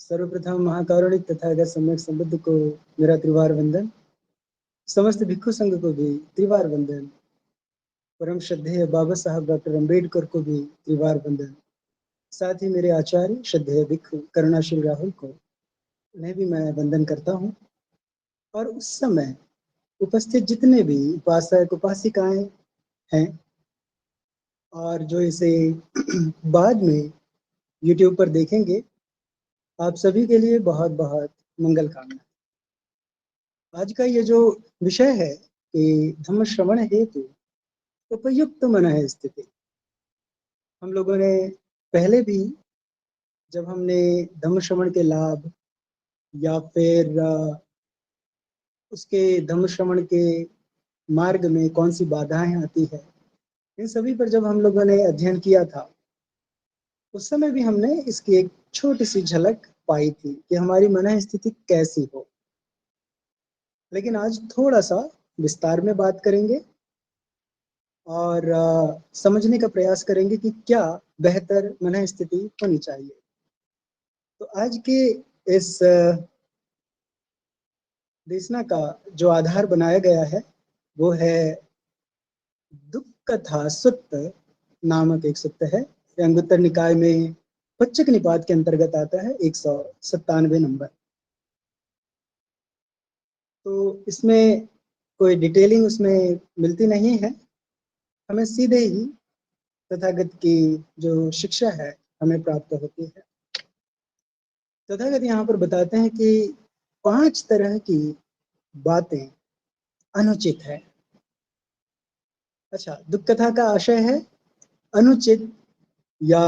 सर्वप्रथम महाकारुणिक तथागत सम्यक संबुद्ध को मेरा त्रिवार वंदन। समस्त भिक्षु संघ को भी त्रिवार वंदन। परम श्रद्धेय बाबा साहब डॉक्टर अम्बेडकर को भी त्रिवार वंदन। साथ ही मेरे आचार्य श्रद्धेय भिक्षु करुणाशील राहुल को उन्हें भी मैं वंदन करता हूँ। और उस समय उपस्थित जितने भी उपासक उपासिकाएं हैं और जो इसे बाद में YouTube पर देखेंगे, आप सभी के लिए बहुत बहुत मंगल कामना। आज का ये जो विषय है कि धम्म श्रवण हेतु उपयुक्त मन है स्थिति। हम लोगों ने पहले भी जब हमने धम्म श्रवण के लाभ या फिर उसके धम्म श्रवण के मार्ग में कौन सी बाधाएं आती है, इन सभी पर जब हम लोगों ने अध्ययन किया था, उस समय भी हमने इसकी एक छोटी सी झलक पाई थी कि हमारी मन स्थिति कैसी हो। लेकिन आज थोड़ा सा विस्तार में बात करेंगे और समझने का प्रयास करेंगे कि क्या बेहतर मन स्थिति होनी चाहिए। तो आज के इस देशना का जो आधार बनाया गया है वो है दुख कथा सुत्त नामक एक सूत्र है। अंगुत्तर निकाय में पच्चक निपात के अंतर्गत आता है, 197 नंबर। तो इसमें कोई डिटेलिंग उसमें मिलती नहीं है, हमें सीधे ही तथागत की जो शिक्षा है हमें प्राप्त होती है। तथागत यहाँ पर बताते हैं कि 5 तरह की बातें अनुचित है। अच्छा, दुख कथा का आशय है अनुचित या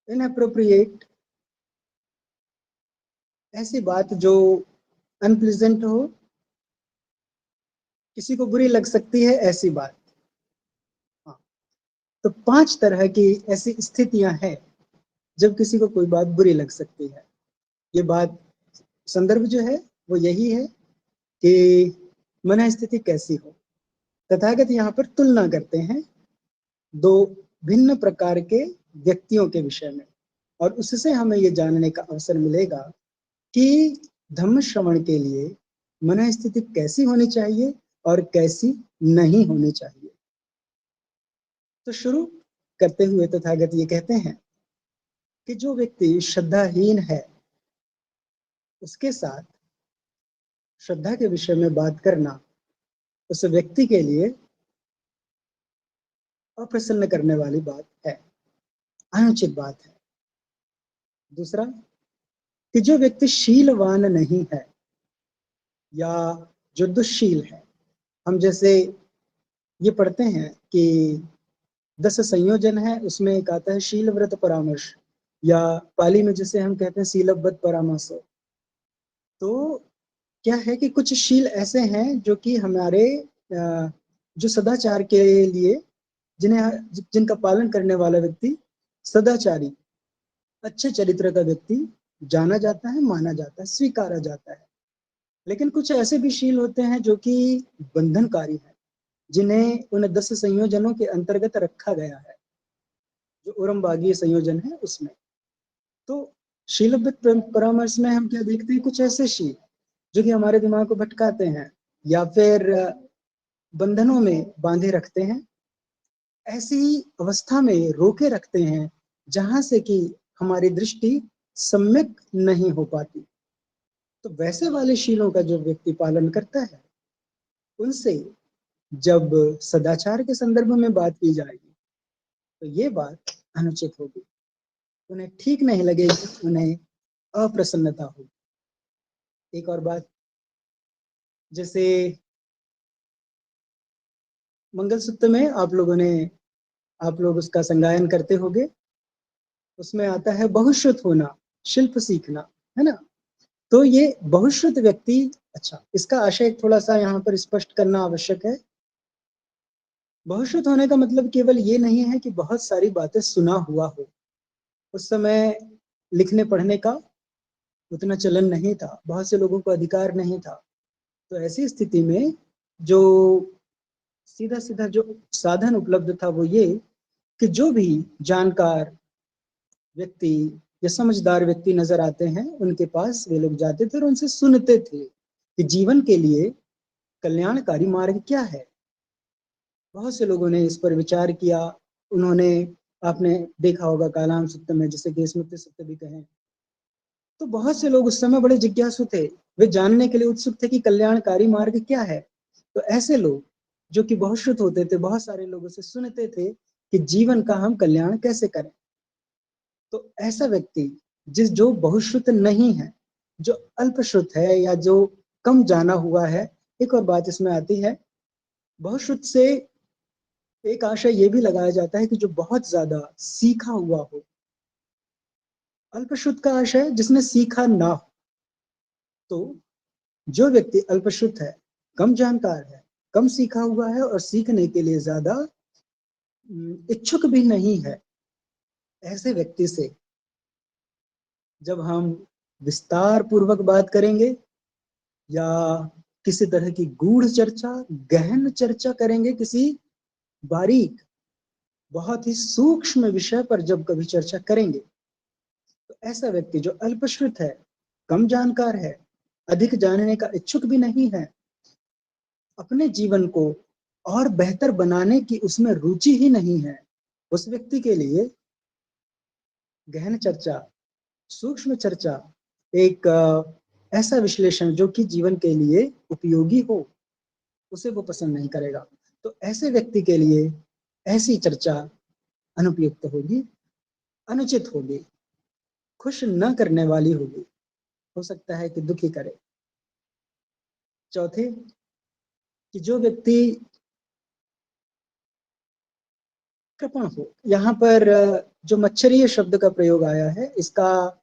इनअप्रोप्रिएट, ऐसी बात जो अनप्लीजेंट हो, किसी को बुरी लग सकती है, ऐसी बात। हाँ, तो 5 तरह की ऐसी स्थितियां हैं जब किसी को कोई बात बुरी लग सकती है। ये बात संदर्भ जो है वो यही है कि मन स्थिति कैसी हो। तथागत यहाँ पर तुलना करते हैं 2 भिन्न प्रकार के व्यक्तियों के विषय में, और उससे हमें ये जानने का अवसर मिलेगा कि धम्म श्रवण के लिए मन स्थिति कैसी होनी चाहिए और कैसी नहीं होनी चाहिए। तो शुरू करते हुए तथागत ये कहते हैं कि जो व्यक्ति श्रद्धाहीन है उसके साथ श्रद्धा के विषय में बात करना उस व्यक्ति के लिए अप्रसन्न करने वाली बात है, अनुचित बात है। दूसरा कि जो व्यक्ति शीलवान नहीं है या जो दुश्शील है, हम जैसे ये पढ़ते हैं कि 10 संयोजन है, उसमें एक आता है शील व्रत परामर्श, या पाली में जिसे हम कहते हैं शीलव्रत परामर्श। तो क्या है कि कुछ शील ऐसे हैं जो कि हमारे जो सदाचार के लिए जिनका पालन करने वाला व्यक्ति सदाचारी, अच्छे चरित्र का व्यक्ति जाना जाता है, माना जाता है, स्वीकारा जाता है। लेकिन कुछ ऐसे भी शील होते हैं जो कि बंधनकारी है, जिन्हें उन 10 संयोजनों के अंतर्गत रखा गया है, जो ओरमबागी संयोजन है उसमें। तो शीलव्रत परामर्श में हम क्या देखते हैं, कुछ ऐसे शील जो कि हमारे दिमाग को भटकाते हैं या फिर बंधनों में बांधे रखते हैं, ऐसी अवस्था में रोके रखते हैं जहां से कि हमारी दृष्टि सम्यक नहीं हो पाती। तो वैसे वाले शीलों का जो व्यक्ति पालन करता है, उनसे जब सदाचार के संदर्भ में बात की जाएगी तो ये बात अनुचित होगी, उन्हें ठीक नहीं लगेगी, उन्हें अप्रसन्नता होगी। एक और बात, जैसे मंगलसूत्र में आप लोग उसका संगायन करते होंगे, उसमें आता है बहुश्रुत होना, शिल्प सीखना, है ना। तो ये बहुश्रुत व्यक्ति, अच्छा, इसका आशय थोड़ा सा यहाँ पर स्पष्ट करना आवश्यक है। बहुश्रुत होने का मतलब केवल ये नहीं है कि बहुत सारी बातें सुना हुआ हो। उस समय लिखने पढ़ने का उतना चलन नहीं था, बहुत से लोगों को अधिकार नहीं था। तो ऐसी स्थिति में जो सीधा सीधा जो साधन उपलब्ध था वो ये कि जो भी जानकार व्यक्ति या समझदार व्यक्ति नजर आते हैं, उनके पास वे लोग जाते थे और उनसे सुनते थे कि जीवन के लिए कल्याणकारी मार्ग क्या है। बहुत से लोगों ने इस पर विचार किया। उन्होंने, आपने देखा होगा कालाम सुत्त में, जिसे कि स्मृति सुत्त भी कहें, तो बहुत से लोग उस समय बड़े जिज्ञासु थे। वे जानने के लिए उत्सुक थे कि कल्याणकारी मार्ग क्या है। तो ऐसे लोग जो कि बहुश्रुत होते थे, बहुत सारे लोगों से सुनते थे कि जीवन का हम कल्याण कैसे करें। तो ऐसा व्यक्ति जो बहुश्रुत नहीं है, जो अल्पश्रुत है या जो कम जाना हुआ है। एक और बात इसमें आती है, बहुश्रुत से एक आशय ये भी लगाया जाता है कि जो बहुत ज्यादा सीखा हुआ हो। अल्पश्रुत का आशय जिसने सीखा ना हो। तो जो व्यक्ति अल्पश्रुत है, कम जानकार है, कम सीखा हुआ है और सीखने के लिए ज्यादा इच्छुक भी नहीं है, ऐसे व्यक्ति से जब हम विस्तार पूर्वक बात करेंगे या किसी तरह की गूढ़ चर्चा, गहन चर्चा करेंगे, किसी बारीक, बहुत ही सूक्ष्म विषय पर जब कभी चर्चा करेंगे, तो ऐसा व्यक्ति जो अल्पश्रुत है, कम जानकार है, अधिक जानने का इच्छुक भी नहीं है, अपने जीवन को और बेहतर बनाने की उसमें रुचि ही नहीं है, उस व्यक्ति के लिए गहन चर्चा, सूक्ष्म चर्चा, एक ऐसा विश्लेषण जो कि जीवन के लिए उपयोगी हो, उसे वो पसंद नहीं करेगा। तो ऐसे व्यक्ति के लिए ऐसी चर्चा अनुपयुक्त होगी, अनुचित होगी, खुश न करने वाली होगी, हो सकता है कि दुखी करे। चौथे, कि जो व्यक्ति कृपण हो। यहाँ पर जो मच्छरीय शब्द का प्रयोग आया है, इसका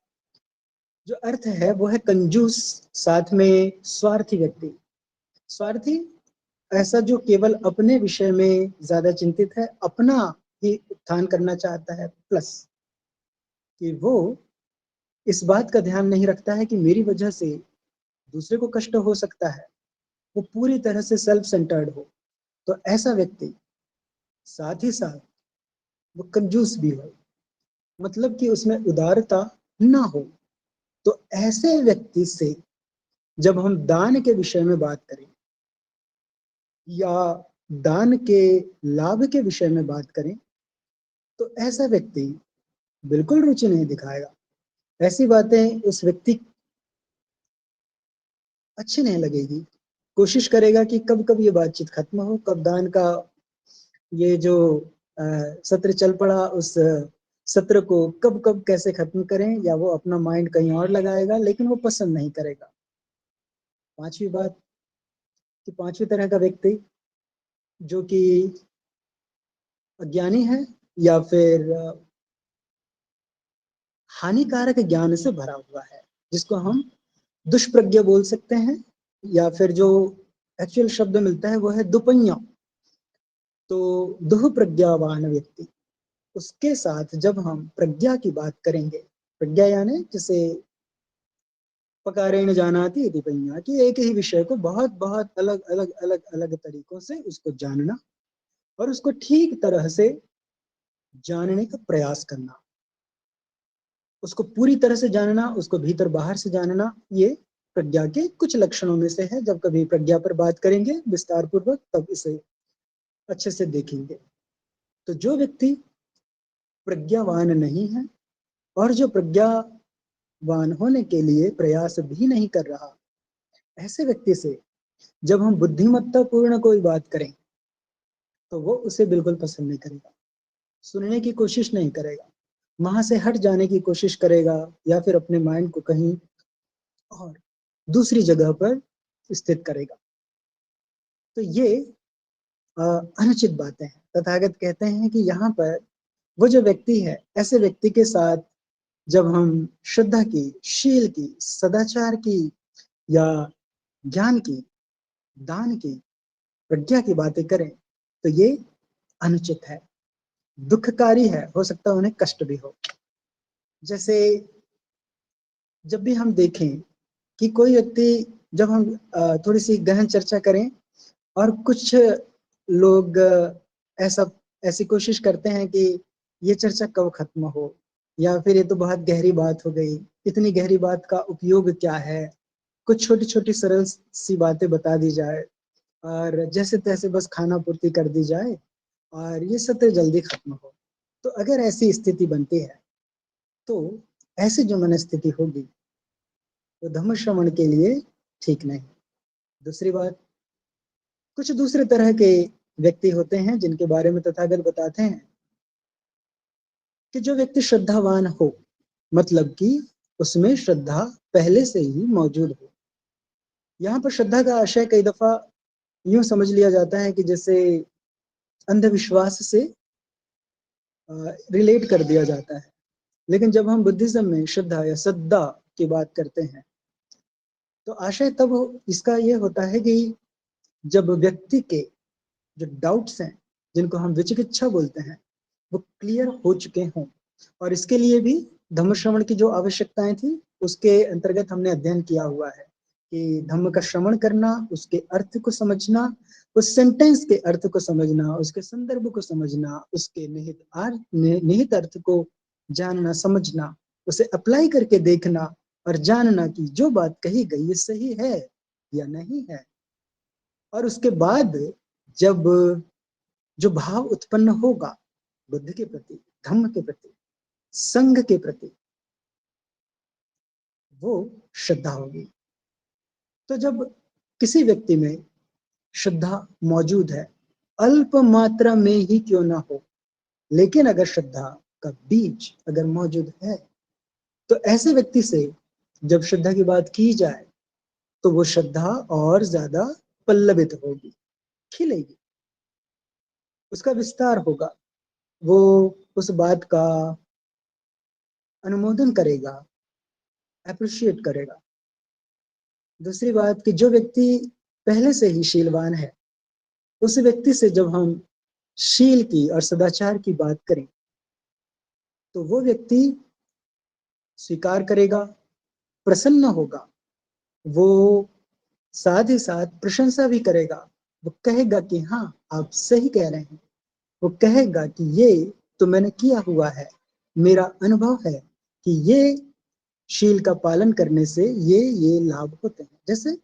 जो अर्थ है वो है कंजूस, साथ में स्वार्थी व्यक्ति। स्वार्थी ऐसा जो केवल अपने विषय में ज्यादा चिंतित है, अपना ही उत्थान करना चाहता है, प्लस कि वो इस बात का ध्यान नहीं रखता है कि मेरी वजह से दूसरे को कष्ट हो सकता है। वो पूरी तरह से सेल्फ सेंटर्ड हो। तो ऐसा व्यक्ति साथ ही साथ वो कंजूस भी हो, मतलब कि उसमें उदारता ना हो। तो ऐसे व्यक्ति से जब हम दान के विषय में बात करें या दान के लाभ के विषय में बात करें, तो ऐसा व्यक्ति बिल्कुल रुचि नहीं दिखाएगा। ऐसी बातें उस व्यक्ति अच्छी नहीं लगेगी। कोशिश करेगा कि कब कब ये बातचीत खत्म हो, कब दान का ये जो सत्र चल पड़ा, उस सत्र को कब कब कैसे खत्म करें, या वो अपना माइंड कहीं और लगाएगा, लेकिन वो पसंद नहीं करेगा। पांचवी बात, कि पांचवी तरह का व्यक्ति जो कि अज्ञानी है या फिर हानिकारक ज्ञान से भरा हुआ है, जिसको हम दुष्प्रज्ञा बोल सकते हैं, या फिर जो एक्चुअल शब्द मिलता है वो है दुपन्या। तो दुःप्रज्ञावान व्यक्ति, उसके साथ जब हम प्रज्ञा की बात करेंगे, प्रज्ञा यानी जिसे पकारेण जानाति इति पඤ्ඤा, कि एक ही विषय को बहुत बहुत अलग अलग अलग अलग तरीकों से उसको जानना और उसको ठीक तरह से जानने का प्रयास करना, उसको पूरी तरह से जानना, उसको भीतर बाहर से जानना, ये प्रज्ञा के कुछ लक्षणों में से है। जब कभी प्रज्ञा पर बात करेंगे विस्तार पूर्वक, तब इसे अच्छे से देखेंगे। तो जो व्यक्ति प्रज्ञावान नहीं है और जो प्रज्ञावान होने के लिए प्रयास भी नहीं कर रहा, ऐसे व्यक्ति से जब हम बुद्धिमत्ता पूर्ण कोई बात करें, तो वो उसे बिल्कुल पसंद नहीं करेगा, सुनने की कोशिश नहीं करेगा, वहां से हट जाने की कोशिश करेगा, या फिर अपने माइंड को कहीं और दूसरी जगह पर स्थित करेगा। तो ये अनुचित बातें हैं। तथागत कहते हैं कि यहाँ पर वो जो व्यक्ति है, ऐसे व्यक्ति के साथ जब हम श्रद्धा की, शील की, सदाचार की या ज्ञान की, दान की, प्रज्ञा की बातें करें, तो ये अनुचित है, दुखकारी है, हो सकता है उन्हें कष्ट भी हो। जैसे जब भी हम देखें कि कोई व्यक्ति, जब हम थोड़ी सी गहन चर्चा करें और कुछ लोग ऐसा ऐसी कोशिश करते हैं कि ये चर्चा कब खत्म हो, या फिर ये तो बहुत गहरी बात हो गई, इतनी गहरी बात का उपयोग क्या है, कुछ छोटी छोटी सरल सी बातें बता दी जाए और जैसे तैसे बस खाना पूर्ति कर दी जाए और ये सत्र जल्दी खत्म हो। तो अगर ऐसी स्थिति बनती है तो ऐसी जो मनस्थिति होगी वो धम्म श्रवण के लिए ठीक नहीं। दूसरी बात, कुछ दूसरे तरह के व्यक्ति होते हैं जिनके बारे में तथागत बताते हैं कि जो व्यक्ति श्रद्धावान हो, मतलब कि उसमें श्रद्धा पहले से ही मौजूद हो। यहाँ पर श्रद्धा का आशय कई दफा यूं समझ लिया जाता है कि जैसे अंधविश्वास से रिलेट कर दिया जाता है, लेकिन जब हम बुद्धिज्म में श्रद्धा या श्रद्धा की बात करते हैं तो आशय तब इसका ये होता है कि जब व्यक्ति के जो डाउट्स हैं, जिनको हम विचिकित्सा बोलते हैं, वो क्लियर हो चुके हों। और इसके लिए भी धम्म श्रवण की जो आवश्यकताएं थी उसके अंतर्गत हमने अध्ययन किया हुआ है कि धम्म का श्रवण करना, उसके अर्थ को समझना, उस सेंटेंस के अर्थ को समझना, उसके संदर्भ को समझना, उसके निहित अर्थ को जानना समझना, उसे अप्लाई करके देखना और जानना कि जो बात कही गई ये सही है या नहीं है। और उसके बाद जब जो भाव उत्पन्न होगा बुद्ध के प्रति, धम्म के प्रति, संघ के प्रति, वो श्रद्धा होगी। तो जब किसी व्यक्ति में श्रद्धा मौजूद है, अल्प मात्रा में ही क्यों ना हो, लेकिन अगर श्रद्धा का बीज अगर मौजूद है तो ऐसे व्यक्ति से जब श्रद्धा की बात की जाए तो वो श्रद्धा और ज्यादा पल्लवित होगी, खिलेगी, उसका विस्तार होगा, वो उस बात का अनुमोदन करेगा, अप्रिशिएट करेगा। दूसरी बात कि जो व्यक्ति पहले से ही शीलवान है, उस व्यक्ति से जब हम शील की और सदाचार की बात करें तो वो व्यक्ति स्वीकार करेगा, प्रसन्न होगा, वो साथ ही साथ प्रशंसा भी करेगा। वो कहेगा कि हाँ आप सही कह रहे हैं, वो कहेगा कि ये तो मैंने किया हुआ है, मेरा अनुभव है कि ये शील का पालन करने से ये लाभ होते हैं। जैसे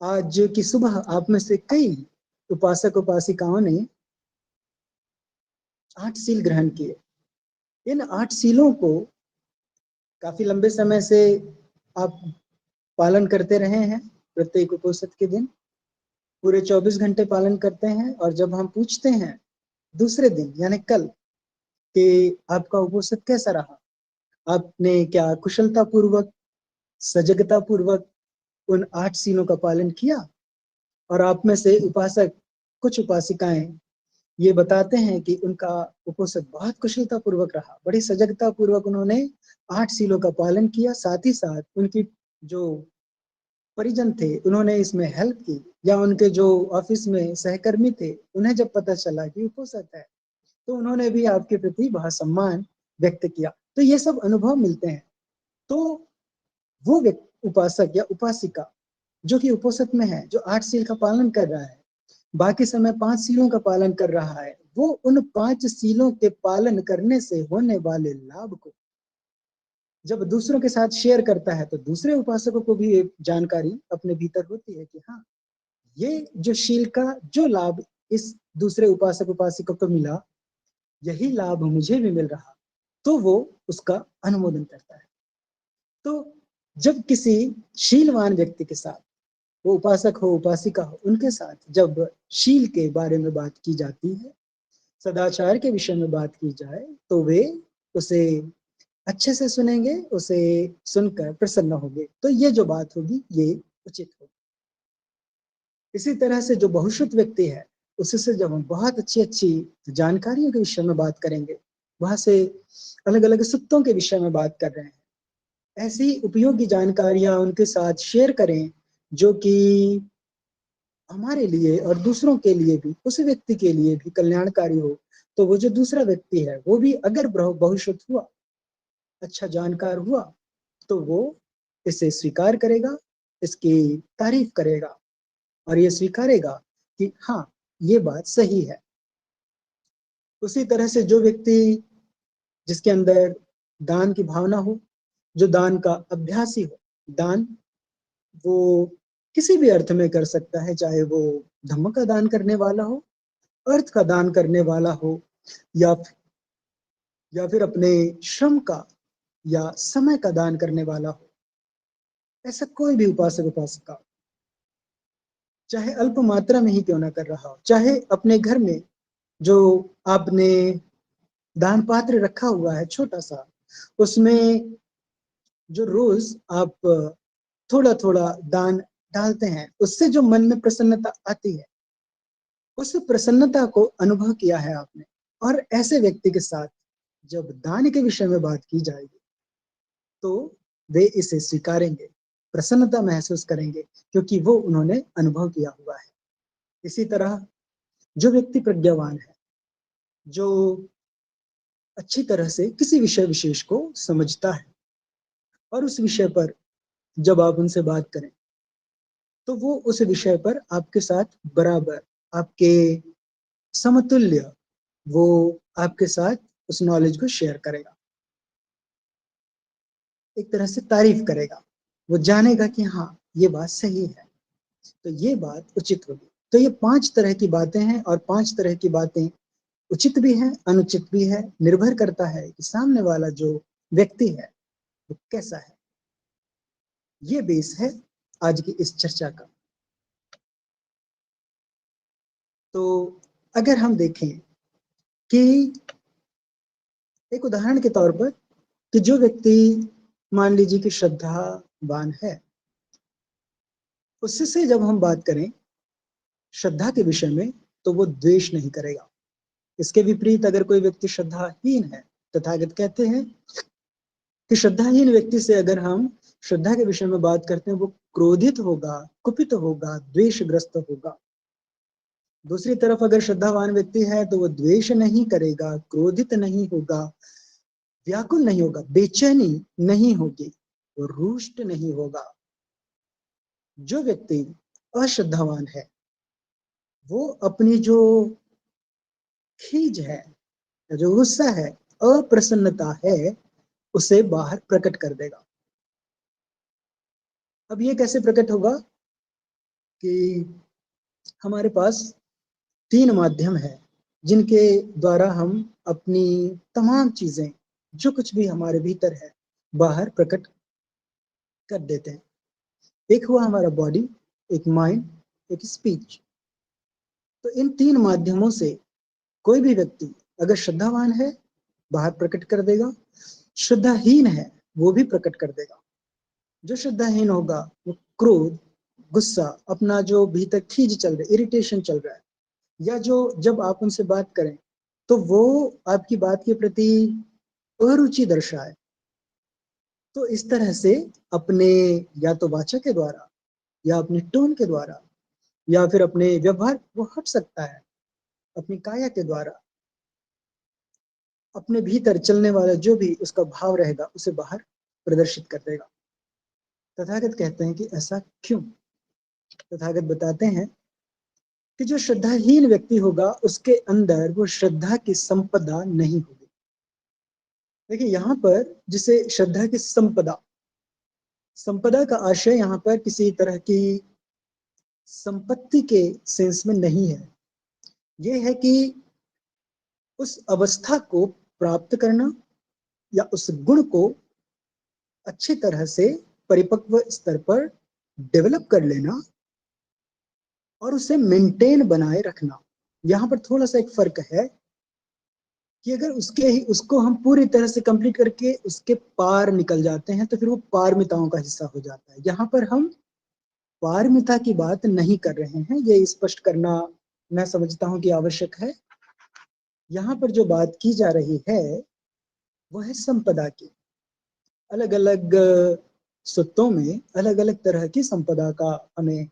आज की सुबह आप में से कई उपासक उपासिकाओं ने 8 सील ग्रहण किए। इन 8 सीलों को काफी लंबे समय से आप पालन करते रहे हैं, प्रत्येक उपोषित के दिन पूरे 24 घंटे पालन करते हैं। और जब हम पूछते हैं दूसरे दिन यानी कल कि आपका उपोषित कैसा रहा, आपने क्या कुशलता पूर्वक, सजगता पूर्वक उन 8 सीलों का पालन किया, और आप में से उपासक कुछ उपासिकाएं ये बताते हैं कि उनका उपोषित बहुत कुशलता पूर्वक रहा, बड़ी सजगता पूर्वक उन्होंने 8 सीलों का पालन किया, साथ ही साथ उनकी जो परिजन थे उन्होंने इसमें हेल्प की, या उनके जो ऑफिस में सहकर्मी थे उन्हें जब पता चला कि उपोषित है तो उन्होंने भी आपके प्रति बहुत सम्मान व्यक्त किया। तो ये सब अनुभव मिलते हैं। तो वो उपासक या उपासिका जो कि उपोषित में है, जो 8 सील का पालन कर रहा है, बाकी समय 5 सीलों का पालन कर रहा है, वो उन 5 सीलों के पालन करने से होने वाले लाभ को जब दूसरों के साथ शेयर करता है तो दूसरे उपासकों को भी एक जानकारी अपने भीतर होती है कि हाँ ये जो शील का जो लाभ इस दूसरे उपासक उपासिका को मिला, यही लाभ मुझे भी मिल रहा, तो वो उसका अनुमोदन करता है। तो जब किसी शीलवान व्यक्ति के साथ, वो उपासक हो उपासिका हो, उनके साथ जब शील के बारे में बात की जाती है, सदाचार के विषय में बात की जाए, तो वे उसे अच्छे से सुनेंगे, उसे सुनकर प्रसन्न होंगे। तो ये जो बात होगी ये उचित होगी। इसी तरह से जो बहुश्रुत व्यक्ति है, उससे जब हम बहुत अच्छी अच्छी जानकारियों के विषय में बात करेंगे, वहां से अलग अलग सूत्रों के विषय में बात कर रहे हैं, ऐसी उपयोगी जानकारियां उनके साथ शेयर करें जो कि हमारे लिए और दूसरों के लिए भी, उस व्यक्ति के लिए भी कल्याणकारी हो। तो वो जो दूसरा व्यक्ति है वो भी अगर बहुश्रुत हुआ, अच्छा जानकार हुआ, तो वो इसे स्वीकार करेगा, इसकी तारीफ करेगा और ये स्वीकारेगा कि हाँ ये बात सही है। उसी तरह से जो व्यक्ति जिसके अंदर दान की भावना हो, जो दान का अभ्यासी हो। दान वो किसी भी अर्थ में कर सकता है, चाहे वो धम्म का दान करने वाला हो, अर्थ का दान करने वाला हो, या फिर अपने श्रम का या समय का दान करने वाला हो। ऐसा कोई भी उपासक उपासिका, चाहे अल्प मात्रा में ही क्यों ना कर रहा हो, चाहे अपने घर में जो आपने दान पात्र रखा हुआ है छोटा सा, उसमें जो रोज आप थोड़ा थोड़ा दान डालते हैं, उससे जो मन में प्रसन्नता आती है, उस प्रसन्नता को अनुभव किया है आपने। और ऐसे व्यक्ति के साथ जब दान के विषय में बात की जाएगी तो वे इसे स्वीकारेंगे, प्रसन्नता महसूस करेंगे, क्योंकि वो उन्होंने अनुभव किया हुआ है। इसी तरह जो व्यक्ति प्रज्ञावान है, जो अच्छी तरह से किसी विषय विशेष को समझता है, और उस विषय पर जब आप उनसे बात करें तो वो उस विषय पर आपके साथ बराबर, आपके समतुल्य, वो आपके साथ उस नॉलेज को शेयर करेगा, एक तरह से तारीफ करेगा। वो जानेगा कि हाँ, ये बात सही है, तो ये बात उचित होगी। तो ये 5 तरह की बातें हैं, और 5 तरह की बातें उचित भी है, अनुचित भी है, निर्भर करता है कि सामने वाला जो व्यक्ति है वो कैसा है। ये बेस है आज की इस चर्चा का। तो अगर हम देखें कि एक उदाहरण के तौर पर, कि जो व्यक्ति मान लीजिए कि श्रद्धावान है, उससे जब हम बात करें श्रद्धा के विषय में, तो वो द्वेष नहीं करेगा। इसके विपरीत अगर कोई व्यक्ति श्रद्धाहीन है, तथागत कहते हैं कि श्रद्धाहीन व्यक्ति से अगर हम श्रद्धा के विषय में बात करते हैं, वो क्रोधित होगा, कुपित होगा, द्वेषग्रस्त होगा। दूसरी तरफ अगर श्रद्धावान व्यक्ति है तो वो द्वेष नहीं करेगा, क्रोधित नहीं होगा, व्याकुल नहीं होगा, बेचैनी नहीं होगी, वो रुष्ट नहीं होगा। जो व्यक्ति अश्रद्धावान है, वो अपनी जो खीज है, जो गुस्सा है, अप्रसन्नता है, उसे बाहर प्रकट कर देगा। अब ये कैसे प्रकट होगा कि हमारे पास 3 माध्यम है जिनके द्वारा हम अपनी तमाम चीजें, जो कुछ भी हमारे भीतर है, बाहर प्रकट कर देते हैं। एक हुआ हमारा बॉडी, एक माइंड, एक स्पीच। तो इन 3 माध्यमों से कोई भी व्यक्ति अगर श्रद्धावान है, बाहर प्रकट कर देगा, श्रद्धाहीन है, वो भी प्रकट कर देगा। जो श्रद्धाहीन होगा वो क्रोध, गुस्सा, अपना जो भीतर खीज चल रहा है, इरिटेशन चल रहा है, या जो जब आप उनसे बात करें तो वो आपकी बात के प्रति अरुचि दर्शाए, तो इस तरह से अपने या तो वाचा के द्वारा, या अपने टोन के द्वारा, या फिर अपने व्यवहार, वो हट सकता है अपनी काया के द्वारा, अपने भीतर चलने वाला जो भी उसका भाव रहेगा उसे बाहर प्रदर्शित कर देगा। तथागत कहते हैं कि ऐसा क्यों? तथागत बताते हैं कि जो श्रद्धाहीन व्यक्ति होगा उसके अंदर वो श्रद्धा की संपदा नहीं होगी। देखिए यहाँ पर जिसे श्रद्धा की संपदा, संपदा का आशय यहाँ पर किसी तरह की संपत्ति के सेंस में नहीं है। ये है कि उस अवस्था को प्राप्त करना, या उस गुण को अच्छी तरह से परिपक्व स्तर पर डेवलप कर लेना, और उसे मेंटेन बनाए रखना। यहाँ पर थोड़ा सा एक फर्क है कि अगर उसको हम पूरी तरह से कंप्लीट करके उसके पार निकल जाते हैं तो फिर वो पारमिताओं का हिस्सा हो जाता है। यहाँ पर हम पारमिता की बात नहीं कर रहे हैं, ये स्पष्ट करना मैं समझता हूँ कि आवश्यक है। यहाँ पर जो बात की जा रही है वो है संपदा की। अलग अलग सुत्तों में अलग अलग तरह की संपदा का हमें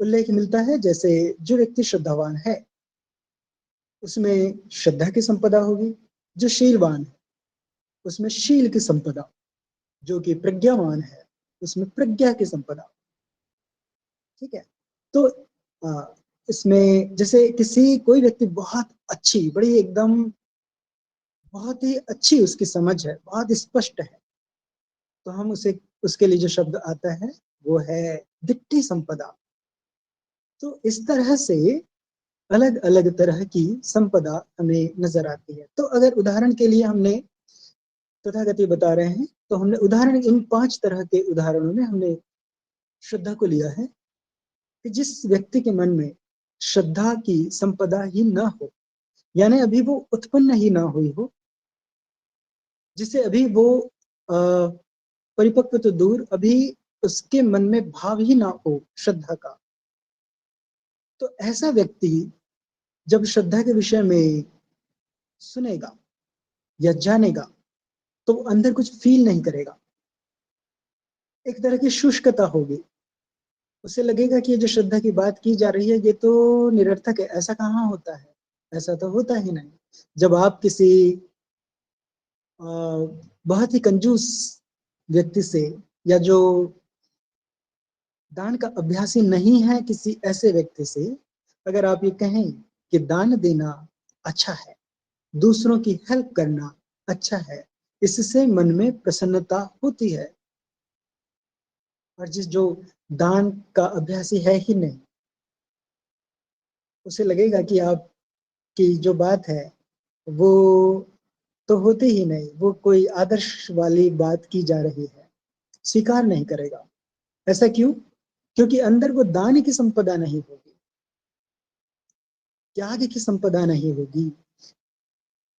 उल्लेख मिलता है। जैसे जो व्यक्ति श्रद्धावान है उसमें श्रद्धा की संपदा होगी, जो शीलवान है उसमें शील की संपदा, जो कि प्रज्ञावान है उसमें प्रज्ञा की संपदा। ठीक है। तो इसमें जैसे किसी कोई व्यक्ति बहुत अच्छी, बड़ी एकदम बहुत ही अच्छी उसकी समझ है, बहुत स्पष्ट है, तो हम उसे उसके लिए जो शब्द आता है वो है दिट्ठी संपदा। तो इस तरह से अलग अलग तरह की संपदा हमें नजर आती है। तो अगर उदाहरण के लिए हमने तथागति बता रहे हैं, तो हमने उदाहरण इन 5 तरह के उदाहरणों में हमने श्रद्धा को लिया है कि जिस व्यक्ति के मन में श्रद्धा की संपदा ही न हो, यानी अभी वो उत्पन्न ही ना हुई हो, जिसे अभी वो परिपक्व तो दूर, अभी उसके मन में भाव ही ना हो श्रद्धा का, तो ऐसा व्यक्ति जब श्रद्धा के विषय में सुनेगा या जानेगा, तो वो अंदर कुछ फील नहीं करेगा, एक तरह की शुष्कता होगी। उसे लगेगा कि ये जो श्रद्धा की बात की जा रही है ये तो निरर्थक है, ऐसा कहाँ होता है, ऐसा तो होता ही नहीं। जब आप किसी बहुत ही कंजूस व्यक्ति से, या जो दान का अभ्यासी नहीं है किसी ऐसे व्यक्ति से, अगर आप ये कहें कि दान देना अच्छा है, दूसरों की हेल्प करना अच्छा है, इससे मन में प्रसन्नता होती है, और जिस जो दान का अभ्यासी है ही नहीं, उसे लगेगा कि आपकी जो बात है वो तो होती ही नहीं, वो कोई आदर्श वाली बात की जा रही है, स्वीकार नहीं करेगा। ऐसा क्यों? क्योंकि अंदर वो दान की संपदा नहीं होगी, त्याग की संपदा नहीं होगी,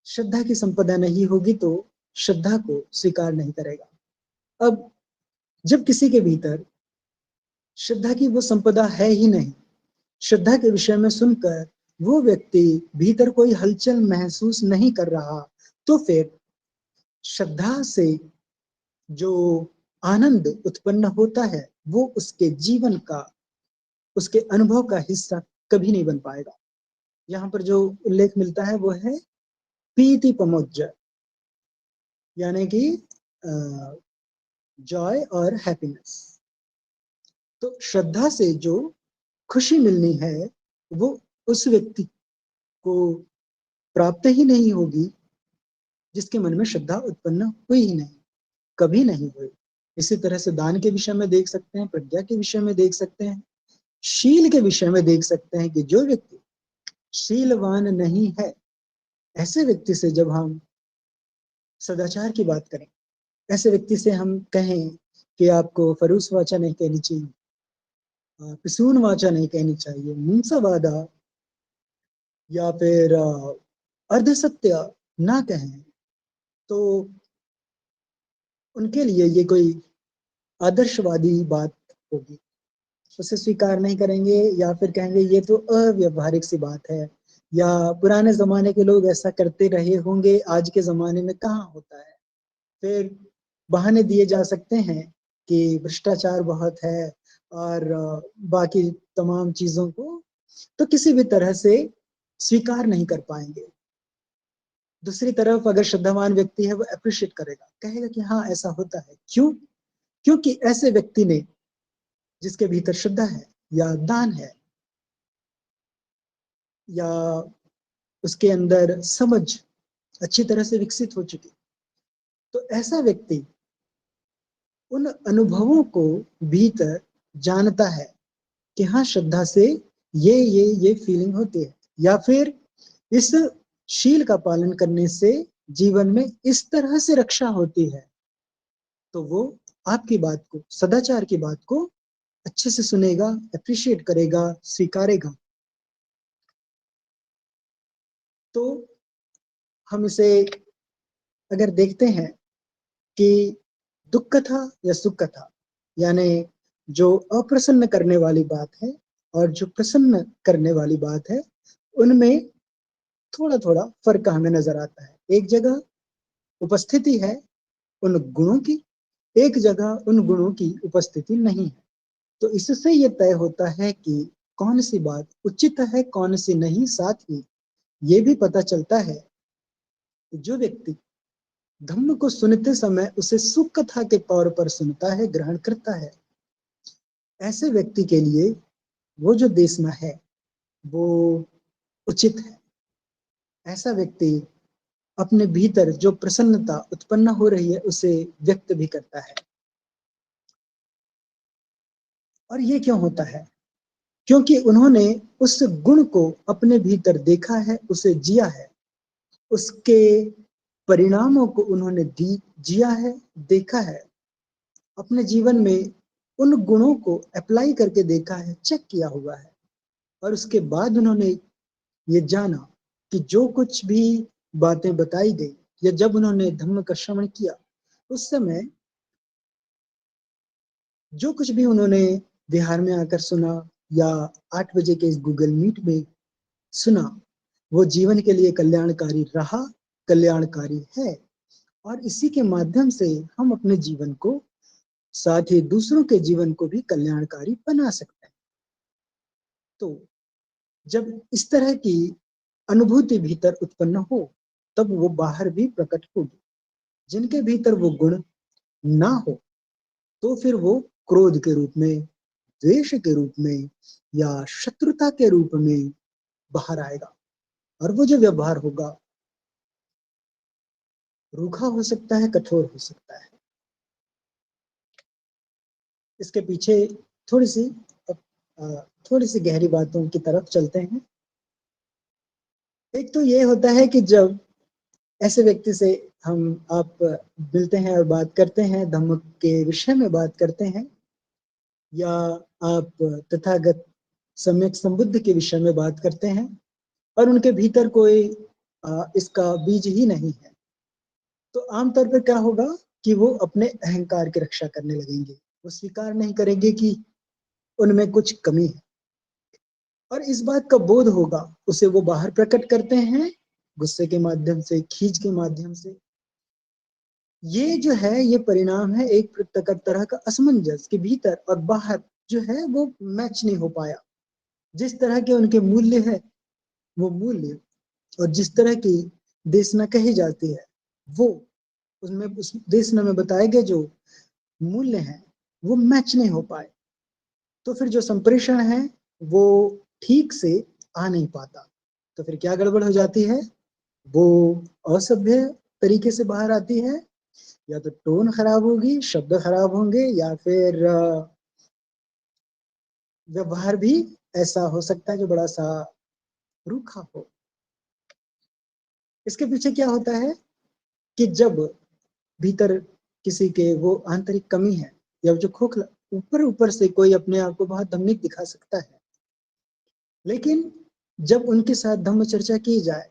श्रद्धा की संपदा नहीं होगी, तो श्रद्धा को स्वीकार नहीं करेगा। अब जब किसी के भीतर श्रद्धा की वो संपदा है ही नहीं, श्रद्धा के विषय में सुनकर वो व्यक्ति भीतर कोई हलचल महसूस नहीं कर रहा, तो फिर श्रद्धा से जो आनंद उत्पन्न होता है वो उसके जीवन का, उसके अनुभव का हिस्सा कभी नहीं बन पाएगा। यहाँ पर जो उल्लेख मिलता है वो है पीति प्रमोद, यानी कि जॉय और हैप्पीनेस। तो श्रद्धा से जो खुशी मिलनी है वो उस व्यक्ति को प्राप्त ही नहीं होगी जिसके मन में श्रद्धा उत्पन्न हुई ही नहीं, कभी नहीं हुई। इसी तरह से दान के विषय में देख सकते हैं, प्रज्ञा के विषय में देख सकते हैं, शील के विषय में देख सकते हैं कि जो व्यक्ति शीलवान नहीं है, ऐसे व्यक्ति से जब हम सदाचार की बात करें, ऐसे व्यक्ति से हम कहें कि आपको फरूस वाचा नहीं कहनी चाहिए, पिसून वाचा नहीं कहनी चाहिए, मूसवादा या फिर अर्ध सत्य ना कहें, तो उनके लिए ये कोई आदर्शवादी बात होगी, उसे स्वीकार नहीं करेंगे, या फिर कहेंगे ये तो अव्यवहारिक सी बात है, या पुराने जमाने के लोग ऐसा करते रहे होंगे, आज के जमाने में कहाँ होता है। फिर बहाने दिए जा सकते हैं कि भ्रष्टाचार बहुत है और बाकी तमाम चीजों को तो किसी भी तरह से स्वीकार नहीं कर पाएंगे। दूसरी तरफ अगर श्रद्धावान व्यक्ति है वो अप्रिशिएट करेगा, कहेगा कि हाँ ऐसा होता है। क्यों? क्योंकि ऐसे व्यक्ति ने, जिसके भीतर श्रद्धा है या दान है या उसके अंदर समझ अच्छी तरह से विकसित हो चुकी, तो ऐसा व्यक्ति उन अनुभवों को भीतर जानता है कि हाँ श्रद्धा से ये फीलिंग होती है, या फिर इस शील का पालन करने से जीवन में इस तरह से रक्षा होती है, तो वो आपकी बात को, सदाचार की बात को अच्छे से सुनेगा, अप्रिशिएट करेगा, स्वीकारेगा। तो हम इसे अगर देखते हैं कि दुख कथा या सुख कथा, यानी जो अप्रसन्न करने वाली बात है और जो प्रसन्न करने वाली बात है, उनमें थोड़ा थोड़ा फर्क हमें नजर आता है। एक जगह उपस्थिति है उन गुणों की, एक जगह उन गुणों की उपस्थिति नहीं है। तो इससे ये तय होता है कि कौन सी बात उचित है, कौन सी नहीं। साथ ही ये भी पता चलता है कि जो व्यक्ति धम्म को सुनते समय उसे सुख कथा के तौर पर सुनता है, ग्रहण करता है, ऐसे व्यक्ति के लिए वो जो देशना है वो उचित है। ऐसा व्यक्ति अपने भीतर जो प्रसन्नता उत्पन्न हो रही है उसे व्यक्त भी करता है। और ये क्यों होता है? क्योंकि उन्होंने उस गुण को अपने भीतर देखा है, उसे जिया है, उसके परिणामों को उन्होंने जिया है, देखा है, अपने जीवन में उन गुणों को अप्लाई करके देखा है, चेक किया हुआ है। और उसके बाद उन्होंने ये जाना कि जो कुछ भी बातें बताई गई या जब उन्होंने धम्म का श्रवण किया उस समय जो कुछ भी उन्होंने बिहार में आकर सुना या 8 बजे के इस गूगल मीट में सुना, वो जीवन के लिए कल्याणकारी रहा, कल्याणकारी है। और इसी के माध्यम से हम अपने जीवन को, साथ ही दूसरों के जीवन को भी कल्याणकारी बना सकते हैं। तो जब इस तरह की अनुभूति भीतर उत्पन्न हो तब वो बाहर भी प्रकट होगी। जिनके भीतर वो गुण ना हो तो फिर वो क्रोध के रूप में, द्वेष के रूप में या शत्रुता के रूप में बाहर आएगा। और वो जो व्यवहार होगा रूखा हो सकता है, कठोर हो सकता है। इसके पीछे थोड़ी सी थोड़ी सी गहरी बातों की तरफ चलते हैं। एक तो ये होता है कि जब ऐसे व्यक्ति से हम आप मिलते हैं और बात करते हैं, धम्म के विषय में बात करते हैं, या आप तथागत सम्यक संबुद्ध के विषय में बात करते हैं और उनके भीतर कोई इसका बीज ही नहीं है, तो आमतौर पर क्या होगा कि वो अपने अहंकार की रक्षा करने लगेंगे। वो स्वीकार नहीं करेंगे कि उनमें कुछ कमी है, और इस बात का बोध होगा उसे वो बाहर प्रकट करते हैं, गुस्से के माध्यम से, खींच के माध्यम से। ये जो है, ये परिणाम है एक तरह का असमंजस के भीतर और बाहर जो है वो मैच नहीं हो पाया। जिस तरह के उनके मूल्य है वो मूल्य, और जिस तरह की देशना कही जाती है वो, उसमें उस देशना में बताए गए जो मूल्य हैं वो मैच नहीं हो पाए। तो फिर जो संप्रेषण है वो ठीक से आ नहीं पाता। तो फिर क्या गड़बड़ हो जाती है? वो असभ्य तरीके से बाहर आती है, या तो टोन खराब होगी, शब्द खराब होंगे, या फिर व्यवहार भी ऐसा हो सकता है जो बड़ा सा रूखा हो। इसके पीछे क्या होता है कि जब भीतर किसी के वो आंतरिक कमी है, या जो खोखला, ऊपर ऊपर से कोई अपने आप को बहुत धार्मिक दिखा सकता है, लेकिन जब उनके साथ धम्म चर्चा की जाए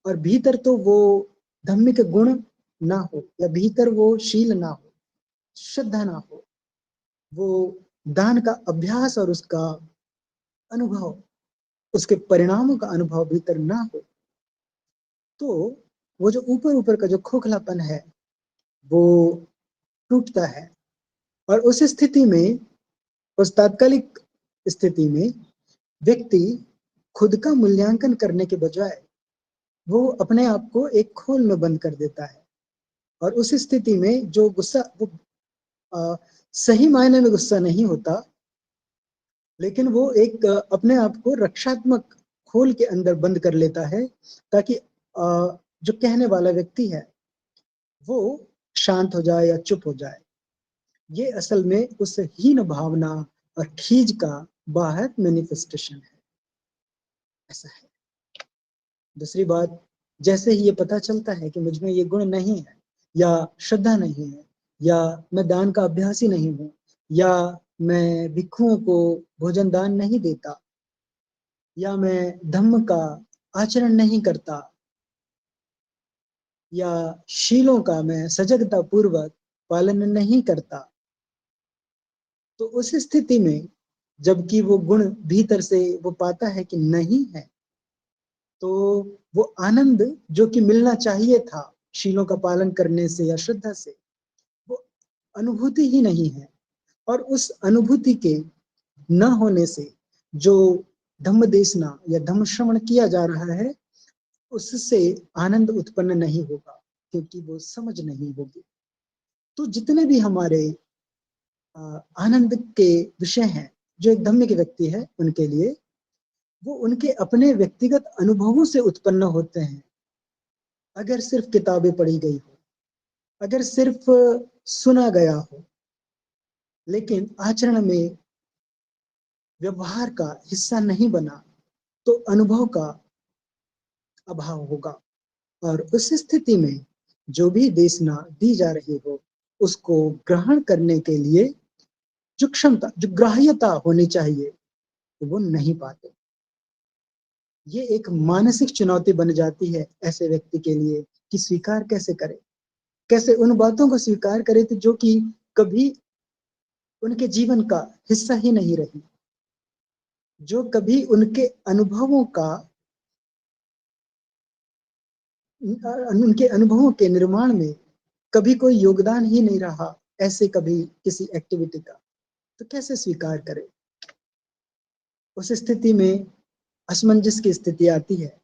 और भीतर तो वो धार्मिक गुण ना हो, या भीतर वो शील ना हो, श्रद्धा ना हो, वो दान का अभ्यास और उसका अनुभव, उसके परिणामों का अनुभव भीतर ना हो, तो वो जो ऊपर ऊपर का जो खोखलापन है वो टूटता है। और उस स्थिति में, उस तात्कालिक स्थिति में व्यक्ति खुद का मूल्यांकन करने के बजाय वो अपने आप को एक खोल में बंद कर देता है। और उस स्थिति में जो गुस्सा, वो सही मायने में गुस्सा नहीं होता, लेकिन वो एक अपने आप को रक्षात्मक खोल के अंदर बंद कर लेता है, ताकि जो कहने वाला व्यक्ति है वो शांत हो जाए या चुप हो जाए। ये असल में उस हीन भावना और खीज का बाहर मैनिफेस्टेशन है। ऐसा है। दूसरी बात, जैसे ही ये पता चलता है कि मुझ में ये गुण नहीं है, या श्रद्धा नहीं है, या मैं दान का अभ्यासी नहीं हूँ, या मैं भिक्षुओं को भोजन दान नहीं देता, या मैं धम्म का आचरण नहीं करता, या शीलों का मैं सजगता पूर्वक पालन नहीं करता, तो उस स्थिति में जबकि वो गुण भीतर से वो पाता है कि नहीं है, तो वो आनंद जो कि मिलना चाहिए था शीलों का पालन करने से या श्रद्धा से, वो अनुभूति ही नहीं है। और उस अनुभूति के न होने से जो धम्म देशना या धम्म श्रवण किया जा रहा है उससे आनंद उत्पन्न नहीं होगा, क्योंकि वो समझ नहीं होगी। तो जितने भी हमारे आनंद के विषय हैं जो एक धम्म के व्यक्ति है उनके लिए, वो उनके अपने व्यक्तिगत अनुभवों से उत्पन्न होते हैं। अगर सिर्फ किताबें पढ़ी गई हो, अगर सिर्फ सुना गया हो, लेकिन आचरण में व्यवहार का हिस्सा नहीं बना, तो अनुभव का अभाव होगा। और उस स्थिति में जो भी देशना दी जा रही हो, उसको ग्रहण करने के लिए जो क्षमता, जो ग्राह्यता होनी चाहिए, तो वो नहीं पाते। ये एक मानसिक चुनौती बन जाती है ऐसे व्यक्ति के लिए कि स्वीकार कैसे करे, कैसे उन बातों को स्वीकार करे तो जो कि कभी उनके जीवन का हिस्सा ही नहीं रही, जो कभी उनके अनुभवों का, उनके अनुभवों के निर्माण में कभी कोई योगदान ही नहीं रहा, ऐसे कभी किसी एक्टिविटी का, तो कैसे स्वीकार करे। उस स्थिति में असमंजस की स्थिति आती है,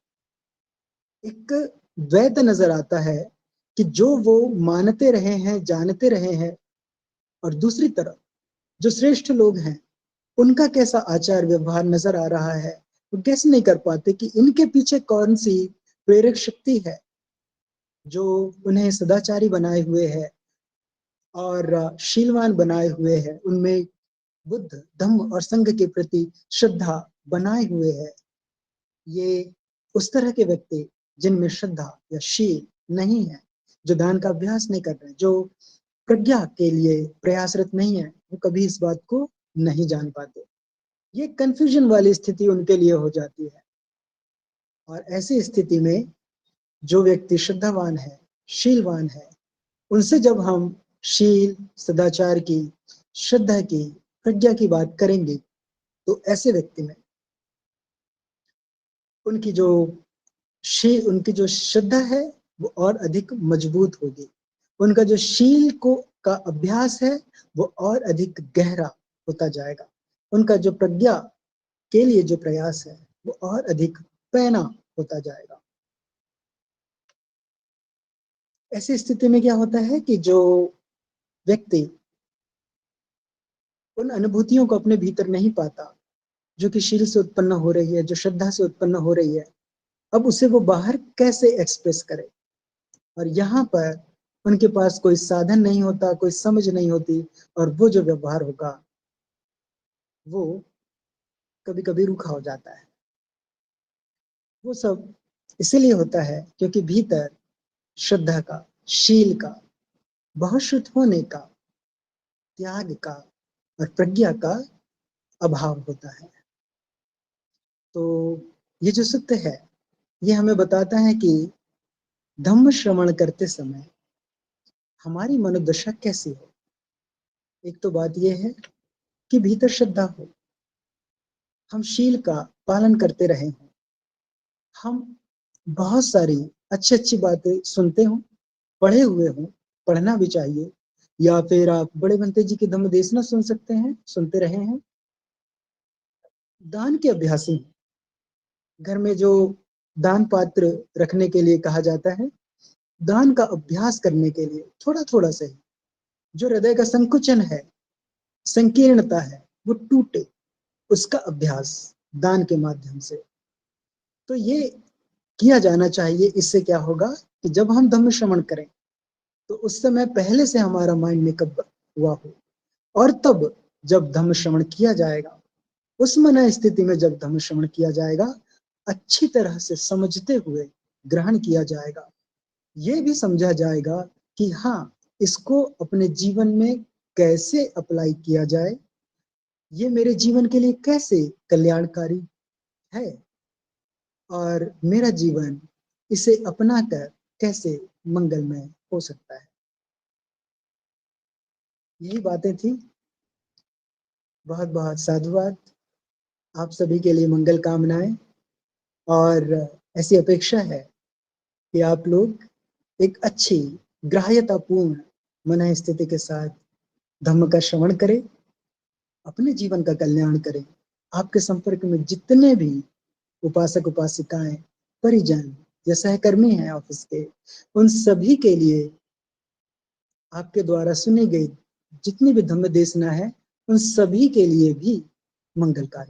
एक द्वैत नजर आता है कि जो वो मानते रहे हैं, जानते रहे हैं, और दूसरी तरफ जो श्रेष्ठ लोग हैं उनका कैसा आचार व्यवहार नजर आ रहा है। वो कैसे नहीं कर पाते कि इनके पीछे कौन सी प्रेरक शक्ति है जो उन्हें सदाचारी बनाए हुए है और शीलवान बनाए हुए है, उनमें बुद्ध, धम्म और संघ के प्रति श्रद्धा बनाए हुए है। ये उस तरह के व्यक्ति जिनमें श्रद्धा या शील नहीं है, जो दान का अभ्यास नहीं कर रहे, जो प्रज्ञा के लिए प्रयासरत नहीं है, वो कभी इस बात को नहीं जान पाते। ये कंफ्यूजन वाली स्थिति उनके लिए हो जाती है। और ऐसी स्थिति में जो व्यक्ति श्रद्धावान है, शीलवान है, उनसे जब हम शील, सदाचार की, श्रद्धा की, प्रज्ञा की बात करेंगे, तो ऐसे व्यक्ति में उनकी जो उनकी जो श्रद्धा है वो और अधिक मजबूत होगी, उनका जो शील को का अभ्यास है वो और अधिक गहरा होता जाएगा, उनका जो प्रज्ञा के लिए जो प्रयास है वो और अधिक पैना होता जाएगा। ऐसी स्थिति में क्या होता है कि जो व्यक्ति उन अनुभूतियों को अपने भीतर नहीं पाता जो कि शील से उत्पन्न हो रही है, जो श्रद्धा से उत्पन्न हो रही है, अब उसे वो बाहर कैसे एक्सप्रेस करे। और यहाँ पर उनके पास कोई साधन नहीं होता, कोई समझ नहीं होती, और वो जो व्यवहार होगा वो कभी कभी रूखा हो जाता है। वो सब इसीलिए होता है क्योंकि भीतर श्रद्धा का, शील का, बहुश्रुत होने का, त्याग का और प्रज्ञा का अभाव होता है। तो ये जो सत्य है ये हमें बताता है कि धम्म श्रवण करते समय हमारी मनोदशा कैसी हो। एक तो बात यह है कि भीतर श्रद्धा हो, हम शील का पालन करते रहे हों, हम बहुत सारी अच्छी अच्छी बातें सुनते हों, पढ़े हुए हों, पढ़ना भी चाहिए, या फिर आप बड़े भंते जी की धम्म देशना सुन सकते हैं, सुनते रहे हैं। दान के अभ्यासी, घर में जो दान पात्र रखने के लिए कहा जाता है, दान का अभ्यास करने के लिए थोड़ा थोड़ा सही, जो हृदय का संकुचन है, संकीर्णता है, वो टूटे, उसका अभ्यास दान के माध्यम से तो ये किया जाना चाहिए। इससे क्या होगा कि जब हम धम्म श्रवण करें तो उस समय पहले से हमारा माइंड मेकअप हुआ हो, और तब जब धम्म श्रवण किया जाएगा, उस मन स्थिति में जब धम्म श्रवण किया जाएगा, अच्छी तरह से समझते हुए ग्रहण किया जाएगा। ये भी समझा जाएगा कि हाँ, इसको अपने जीवन में कैसे अप्लाई किया जाए, ये मेरे जीवन के लिए कैसे कल्याणकारी है, और मेरा जीवन इसे अपनाकर कैसे मंगलमय हो सकता है। यही बातें थी। बहुत बहुत साधुवाद। आप सभी के लिए मंगल कामनाएं, और ऐसी अपेक्षा है कि आप लोग एक अच्छी ग्राह्यतापूर्ण मन स्थिति के साथ धम्म का श्रवण करें, अपने जीवन का कल्याण करें। आपके संपर्क में जितने भी उपासक उपासिकाएं, परिजन या सहकर्मी हैं ऑफिस के, उन सभी के लिए आपके द्वारा सुनी गई जितनी भी धम्म देशना है, उन सभी के लिए भी मंगलकारी